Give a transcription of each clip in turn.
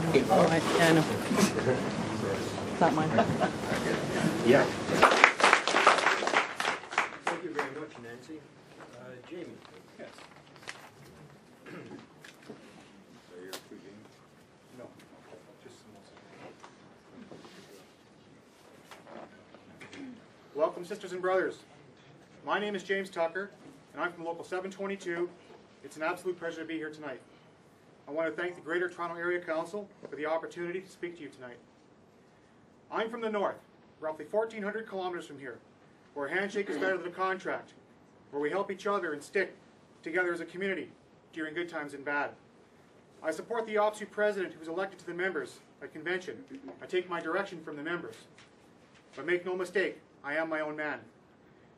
Oh, I know. It's not mine. Yeah. Thank you very much, Nancy. Jamie. Yes. So you're tweaking? No, just Welcome, sisters and brothers. My name is James Tucker, and I'm from Local 722. It's an absolute pleasure to be here tonight. I want to thank the Greater Toronto Area Council for the opportunity to speak to you tonight. I'm from the north, roughly 1,400 kilometers from here, where a handshake is better than a contract, where we help each other and stick together as a community during good times and bad. I support the OPSU president who was elected to the members at convention. I take my direction from the members. But make no mistake, I am my own man.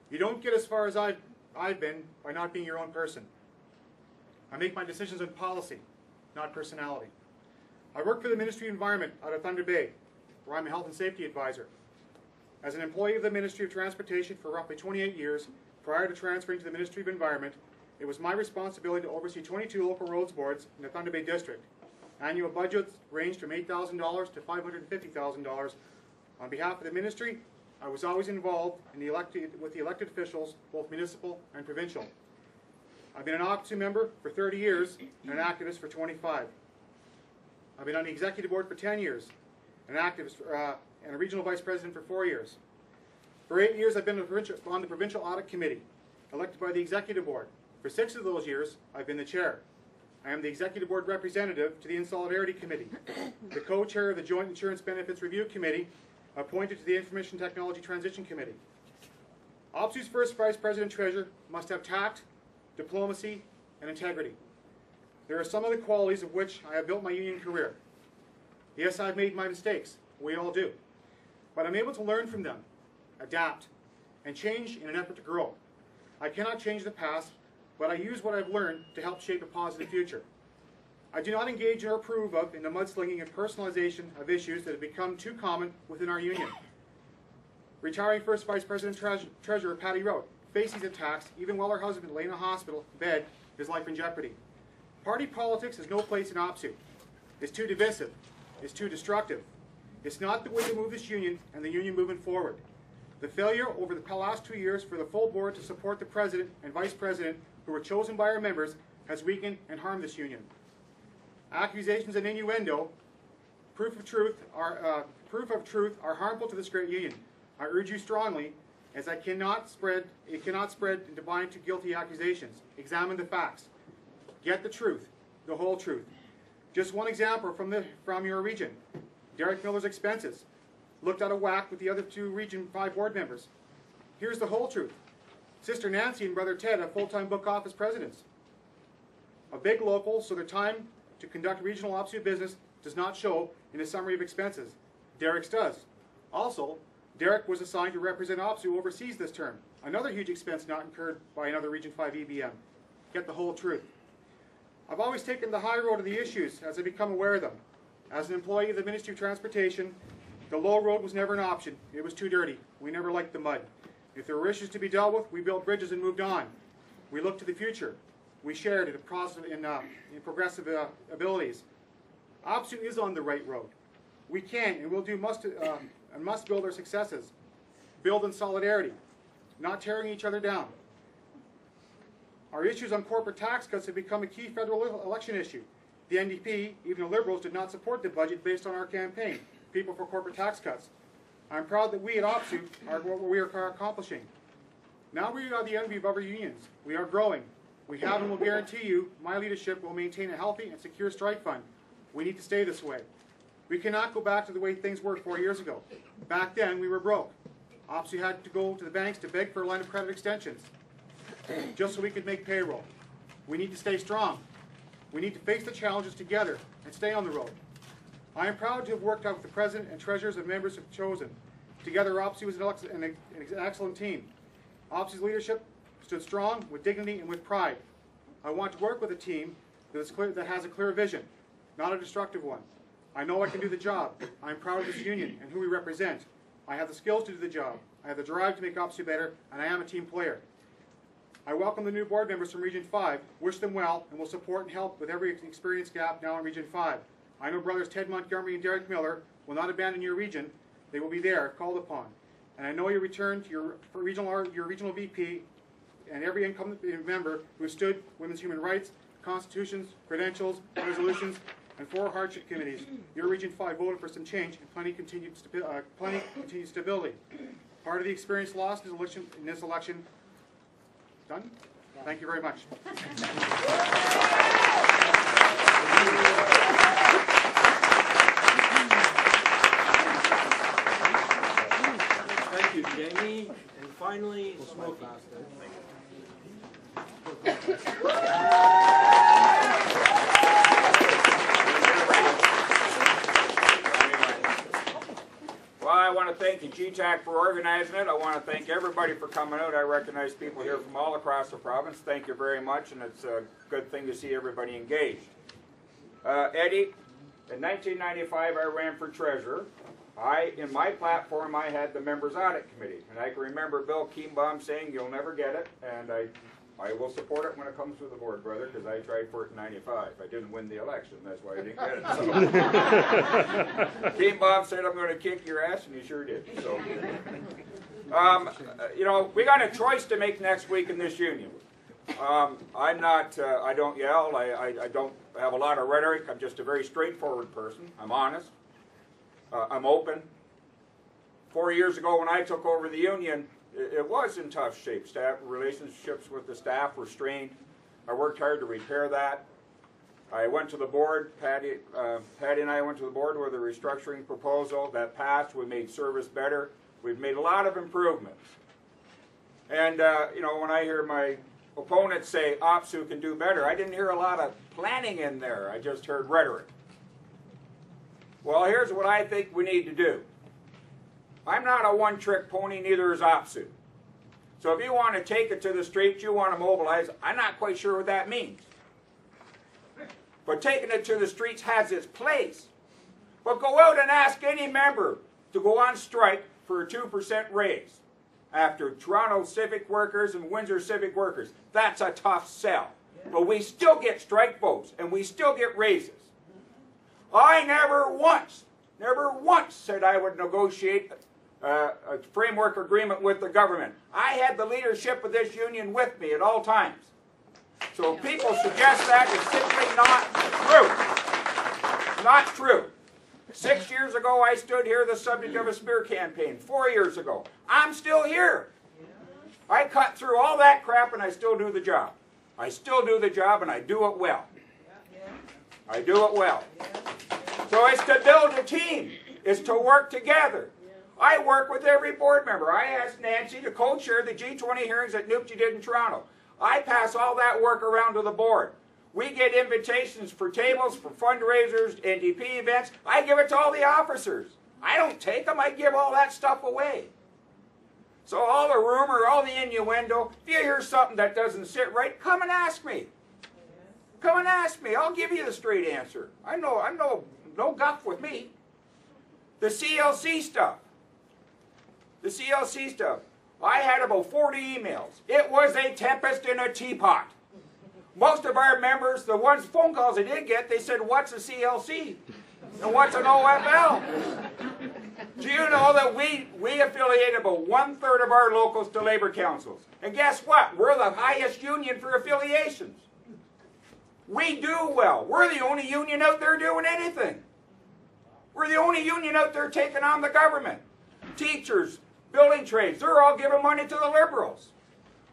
You don't get as far as I've been by not being your own person. I make my decisions on policy, not personality. I work for the Ministry of Environment out of Thunder Bay, where I'm a health and safety advisor. As an employee of the Ministry of Transportation for roughly 28 years, prior to transferring to the Ministry of Environment, it was my responsibility to oversee 22 local roads boards in the Thunder Bay District. Annual budgets ranged from $8,000 to $550,000. On behalf of the Ministry, I was always involved in with the elected officials, both municipal and provincial. I've been an OPSU member for 30 years and an activist for 25. I've been on the executive board for 10 years, an activist and a regional vice president for 4 years. For 8 years, I've been on the provincial audit committee, elected by the executive board. For 6 of those years, I've been the chair. I am the executive board representative to the Insolidarity Committee, the co-chair of the Joint Insurance Benefits Review Committee, appointed to the Information Technology Transition Committee. OPSU's first vice president treasurer must have tact, diplomacy, and integrity. There are some of the qualities of which I have built my union career. Yes, I've made my mistakes. We all do. But I'm able to learn from them, adapt, and change in an effort to grow. I cannot change the past, but I use what I've learned to help shape a positive future. I do not engage or approve of in the mudslinging and personalization of issues that have become too common within our union. Retiring First Vice President Treasurer Patty wrote, face these attacks even while her husband lay in a hospital bed, his life in jeopardy. Party politics has no place in OPSU. It's too divisive. It's too destructive. It's not the way to move this union and the union moving forward. The failure over the last 2 years for the full board to support the president and vice president who were chosen by our members has weakened and harmed this union. Accusations and innuendo, proof of truth are harmful to this great union. I urge you strongly, as it cannot spread into buying to guilty accusations. Examine the facts. Get the truth, the whole truth. Just one example from your region. Derek Miller's expenses looked out of whack with the other 2 Region 5 board members. Here's the whole truth. Sister Nancy and Brother Ted have full-time book office presidents. A big local, so their time to conduct regional OPSU business does not show in a summary of expenses. Derek's does. Also, Derek was assigned to represent OPSU overseas this term. Another huge expense not incurred by another Region 5 EBM. Get the whole truth. I've always taken the high road of the issues as I become aware of them. As an employee of the Ministry of Transportation, the low road was never an option. It was too dirty. We never liked the mud. If there were issues to be dealt with, we built bridges and moved on. We looked to the future. We shared in progressive abilities. OPSU is on the right road. We can and will do must build our successes. Build in solidarity, not tearing each other down. Our issues on corporate tax cuts have become a key federal election issue. The NDP, even the Liberals, did not support the budget based on our campaign, People for Corporate Tax Cuts. I'm proud that we at OPSU are what we are accomplishing. Now we are the envy of other unions. We are growing. We have and will guarantee you my leadership will maintain a healthy and secure strike fund. We need to stay this way. We cannot go back to the way things were 4 years ago. Back then, we were broke. OPSU had to go to the banks to beg for a line of credit extensions, just so we could make payroll. We need to stay strong. We need to face the challenges together and stay on the road. I am proud to have worked out with the President and treasurers and members have chosen. Together, OPSU is an excellent team. OPSU's leadership stood strong with dignity and with pride. I want to work with a team that has a clear vision, not a destructive one. I know I can do the job. I am proud of this union and who we represent. I have the skills to do the job. I have the drive to make OPSU better, and I am a team player. I welcome the new board members from Region 5, wish them well, and will support and help with every experience gap now in Region 5. I know brothers Ted Montgomery and Derek Miller will not abandon your region. They will be there, called upon. And I know you return to your regional VP and every incumbent member who has stood women's human rights, constitutions, credentials, resolutions, and 4 hardship committees. Your Region 5 voted for some change and plenty continued stability. Part of the experience lost in this election. Done? Thank you very much. Thank you, Jamie. And finally, Smokey. Well, I want to thank the GTAC for organizing it. I want to thank everybody for coming out. I recognize people here from all across the province. Thank you very much, and it's a good thing to see everybody engaged. Eddie, in 1995 I ran for treasurer. In my platform, I had the Members Audit Committee, and I can remember Bill Kienbaum saying, "You'll never get it," and I will support it when it comes to the board, brother, because I tried for it in 95. I didn't win the election, that's why I didn't get it. So. Kienbaum said, "I'm going to kick your ass," and he sure did. So, you know, we got a choice to make next week in this union. I don't yell, I don't have a lot of rhetoric, I'm just a very straightforward person, I'm honest. I'm open. 4 years ago when I took over the union, it was in tough shape. Staff relationships with the staff were strained. I worked hard to repair that. I went to the board, Patty and I went to the board with a restructuring proposal that passed. We made service better. We've made a lot of improvements. And you know, when I hear my opponents say OPSU can do better, I didn't hear a lot of planning in there. I just heard rhetoric. Well, here's what I think we need to do. I'm not a one-trick pony, neither is OPSU. So if you want to take it to the streets, you want to mobilize, I'm not quite sure what that means. But taking it to the streets has its place. But go out and ask any member to go on strike for a 2% raise after Toronto civic workers and Windsor civic workers. That's a tough sell. But we still get strike votes, and we still get raises. I never once said I would negotiate a framework agreement with the government. I had the leadership of this union with me at all times. So if people suggest that, it's simply not true. Not true. 6 years ago, I stood here the subject of a smear campaign. 4 years ago. I'm still here. I cut through all that crap and I still do the job. I still do the job and I do it well. I do it well. So it's to build a team. It's to work together. I work with every board member. I asked Nancy to co-chair the G20 hearings that Nupchi did in Toronto. I pass all that work around to the board. We get invitations for tables, for fundraisers, NDP events. I give it to all the officers. I don't take them. I give all that stuff away. So all the rumor, all the innuendo, if you hear something that doesn't sit right, come and ask me. Come and ask me. I'll give you the straight answer. I'm no guff with me. The CLC stuff. The CLC stuff. I had about 40 emails. It was a tempest in a teapot. Most of our members, the phone calls I did get, they said, "What's a CLC? And what's an OFL?" Do you know that we affiliate about 1/3 of our locals to labor councils? And guess what? We're the highest union for affiliations. We do well. We're the only union out there doing anything. We're the only union out there taking on the government. Teachers, building trades, they're all giving money to the Liberals.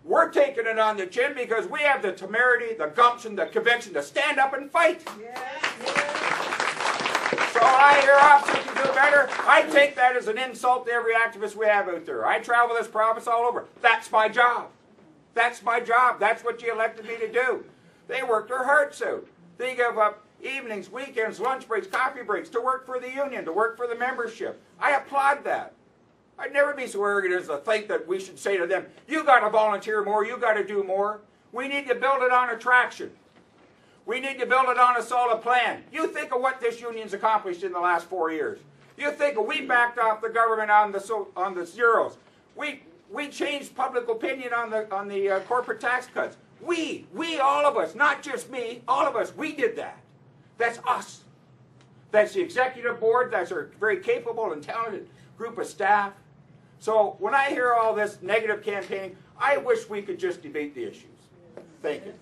We're taking it on the chin because we have the temerity, the gumption, the conviction to stand up and fight. So I hear OPSU can do better. I take that as an insult to every activist we have out there. I travel this province all over. That's my job. That's my job. That's what you elected me to do. They work their hearts out. They give up evenings, weekends, lunch breaks, coffee breaks to work for the union, to work for the membership. I applaud that. I'd never be so arrogant as to think that we should say to them, "You got to volunteer more, you got to do more." We need to build it on attraction. We need to build it on a solid plan. You think of what this union's accomplished in the last 4 years. You think of we backed off the government on the zeros. We changed public opinion on the corporate tax cuts. We, all of us, not just me, all of us, we did that. That's us. That's the executive board. That's our very capable and talented group of staff. So when I hear all this negative campaigning, I wish we could just debate the issues. Thank you.